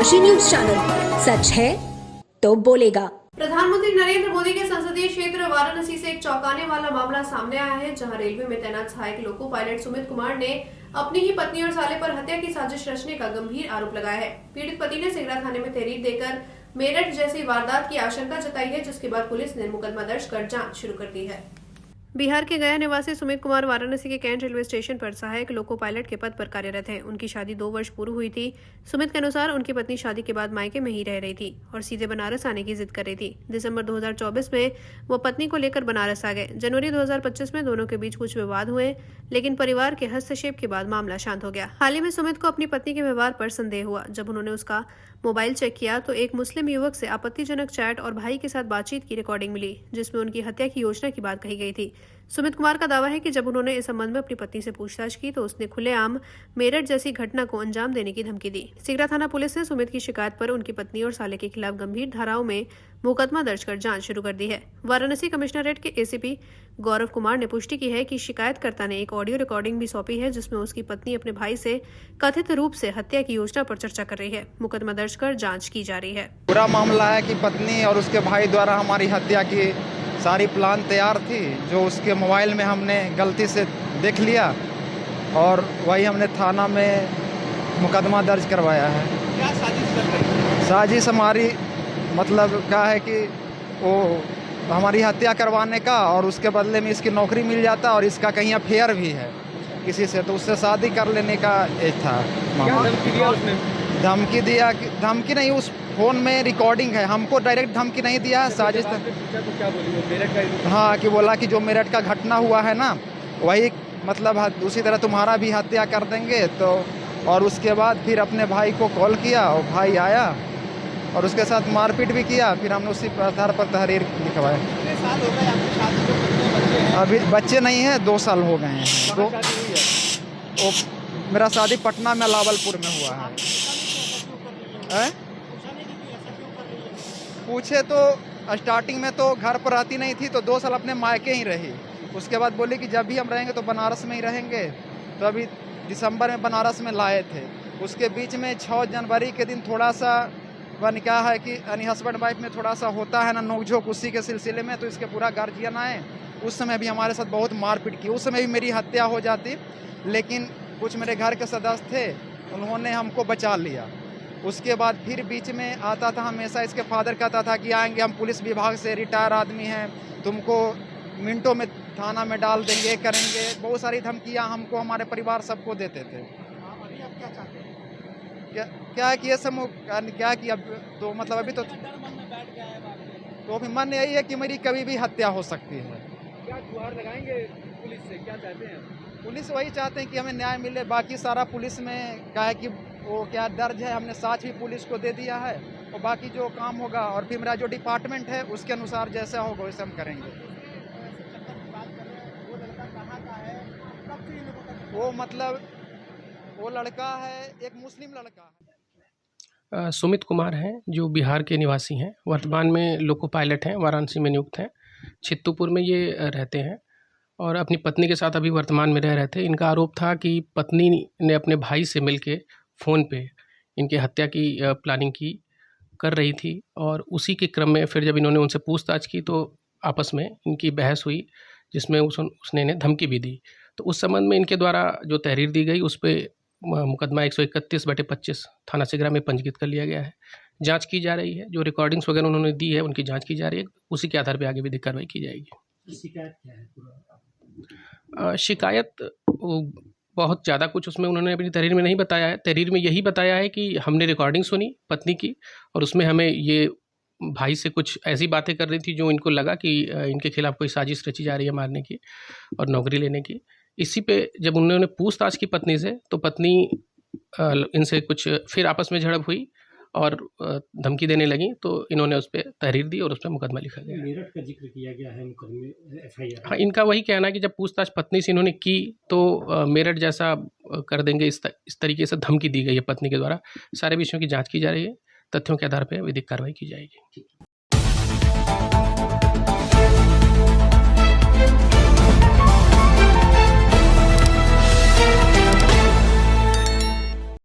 साक्षी news channel, सच है तो बोलेगा। प्रधानमंत्री नरेंद्र मोदी के संसदीय क्षेत्र वाराणसी से एक चौंकाने वाला मामला सामने आया है, जहां रेलवे में तैनात सहायक लोको पायलट सुमित कुमार ने अपनी ही पत्नी और साले पर हत्या की साजिश रचने का गंभीर आरोप लगाया है। पीड़ित पति ने सिगरा थाने में तहरीर देकर मेरठ जैसी वारदात की आशंका जताई है, जिसके बाद पुलिस ने मुकदमा दर्ज कर जाँच शुरू कर दी है। बिहार के गया निवासी सुमित कुमार वाराणसी के कैंट रेलवे स्टेशन पर सहायक लोको पायलट के पद पर कार्यरत हैं। उनकी शादी 2 वर्ष पूर्व हुई थी। सुमित के अनुसार उनकी पत्नी शादी के बाद मायके में ही रह रही थी और सीधे बनारस आने की जिद कर रही थी। दिसंबर 2024 में वो पत्नी को लेकर बनारस आ गए। जनवरी 2025 में दोनों के बीच कुछ विवाद हुए, लेकिन परिवार के हस्तक्षेप के बाद मामला शांत हो गया। हाल ही में सुमित को अपनी पत्नी के व्यवहार पर संदेह हुआ। जब उन्होंने उसका मोबाइल चेक किया तो एक मुस्लिम युवक से आपत्तिजनक चैट और भाई के साथ बातचीत की रिकॉर्डिंग मिली, जिसमें उनकी हत्या की योजना की बात कही गई थी। सुमित कुमार का दावा है कि जब उन्होंने इस संबंध में अपनी पत्नी से पूछताछ की तो उसने खुलेआम मेरठ जैसी घटना को अंजाम देने की धमकी दी। सिगरा थाना पुलिस ने सुमित की शिकायत पर उनकी पत्नी और साले के खिलाफ गंभीर धाराओं में मुकदमा दर्ज कर जांच शुरू कर दी है। वाराणसी कमिश्नरेट के एसीपी गौरव कुमार ने पुष्टि की है कि शिकायतकर्ता ने एक ऑडियो रिकॉर्डिंग भी सौंपी है, जिसमें उसकी पत्नी अपने भाई से कथित रूप से हत्या की योजना पर चर्चा कर रही है। मुकदमा दर्ज कर जाँच की जा रही है। पूरा मामला है कि पत्नी और उसके भाई द्वारा हमारी हत्या की सारी प्लान तैयार थी, जो उसके मोबाइल में हमने गलती से देख लिया और वही हमने थाना में मुकदमा दर्ज करवाया है। क्या साजिश कर रही है? साजिश हमारी मतलब क्या है कि वो हमारी हत्या करवाने का और उसके बदले में इसकी नौकरी मिल जाता और इसका कहीं अफेयर भी है किसी से, तो उससे शादी कर लेने का एक था मामला। धमकी दिया उसने? धमकी दिया, धमकी नहीं, उस फ़ोन में रिकॉर्डिंग है। हमको डायरेक्ट धमकी नहीं दिया है। साजिश तो क्या बोली वो मेरठ का? हाँ, कि बोला कि जो मेरठ का घटना हुआ है ना, वही मतलब उसी तरह तुम्हारा भी हत्या कर देंगे। तो और उसके बाद फिर अपने भाई को कॉल किया और भाई आया और उसके साथ मारपीट भी किया। फिर हमने उसी आधार पर तहरीर लिखवाया। कितने साल हो गए आपकी शादी को? कितने बच्चे हैं? अभी बच्चे नहीं हैं, 2 साल हो गए हैं। कहाँ शादी हुई है? वो मेरा शादी पटना में लावलपुर में हुआ है। पूछे तो स्टार्टिंग में तो घर पर रहती नहीं थी, तो 2 साल अपने मायके ही रही। उसके बाद बोली कि जब भी हम रहेंगे तो बनारस में ही रहेंगे। तो अभी दिसंबर में बनारस में लाए थे। उसके बीच में 6 जनवरी के दिन थोड़ा सा बन क्या है कि यानी हस्बैंड वाइफ में थोड़ा सा होता है ना नोकझोंक, उसी के सिलसिले में तो इसके पूरा गार्जियन आए। उस समय भी हमारे साथ बहुत मारपीट की। उस समय भी मेरी हत्या हो जाती, लेकिन कुछ मेरे घर के सदस्य थे, उन्होंने हमको बचा लिया। उसके बाद फिर बीच में आता था हमेशा, इसके फादर कहता था कि आएंगे हम पुलिस विभाग से, रिटायर आदमी हैं, तुमको मिनटों में थाना में डाल देंगे, करेंगे। बहुत सारी धमकियां हमको, हमारे परिवार सबको देते थे। अभी आप क्या चाहते हैं? क्या है कि ये सब क्या कि अब तो मतलब अभी तो डर मन में बैठ गया है बाद में। तो अभी मन यही है कि मेरी कभी भी हत्या हो सकती है। क्या गुहार लगाएंगे पुलिस से? क्या चाहते हैं? पुलिस वही चाहते हैं कि हमें न्याय मिले। बाकी सारा पुलिस में क्या है कि वो क्या दर्ज है, हमने साक्ष्य भी पुलिस को दे दिया है और बाकी जो काम होगा और फिर मेरा जो डिपार्टमेंट है उसके अनुसार जैसा होगा वैसे हम करेंगे। वो मतलब वो लड़का है, एक मुस्लिम लड़का है। सुमित कुमार हैं, जो बिहार के निवासी हैं। वर्तमान में लोको पायलट हैं, वाराणसी में नियुक्त हैं। छित्तुपुर में ये रहते हैं और अपनी पत्नी के साथ अभी वर्तमान में रह रहे थे। इनका आरोप था कि पत्नी ने अपने भाई से मिलके फ़ोन पे इनकी हत्या की प्लानिंग कर रही थी और उसी के क्रम में फिर जब इन्होंने उनसे पूछताछ की तो आपस में इनकी बहस हुई, जिसमें उसने इन्हें धमकी भी दी। तो उस संबंध में इनके द्वारा जो तहरीर दी गई उस पे मुकदमा 131/25 थाना सिगरा में पंजीकृत कर लिया गया है। जांच की जा रही है। जो रिकॉर्डिंग्स वगैरह उन्होंने दी है उनकी जांच की जा रही है। उसी के आधार पर आगे विधिक कार्रवाई की जाएगी। शिकायत क्या है पूरा? शिकायत बहुत ज़्यादा कुछ उसमें उन्होंने अपनी तहरीर में नहीं बताया है। तहरीर में यही बताया है कि हमने रिकॉर्डिंग सुनी पत्नी की और उसमें हमें ये भाई से कुछ ऐसी बातें कर रही थी जो इनको लगा कि इनके खिलाफ कोई साजिश रची जा रही है मारने की और नौकरी लेने की। इसी पे जब उन्होंने पूछताछ की पत्नी से तो पत्नी इनसे कुछ फिर आपस में झड़प हुई और धमकी देने लगी, तो इन्होंने उस पर तहरीर दी और उस पर मुकदमा लिखा गया। मेरठ का जिक्र किया गया है मुकदमे एफआईआर। हाँ, इनका वही कहना है कि जब पूछताछ पत्नी से इन्होंने की तो मेरठ जैसा कर देंगे, इस तरीके से धमकी दी गई है पत्नी के द्वारा। सारे विषयों की जांच की जा रही है। तथ्यों के आधार पर विधिक कार्रवाई की जाएगी।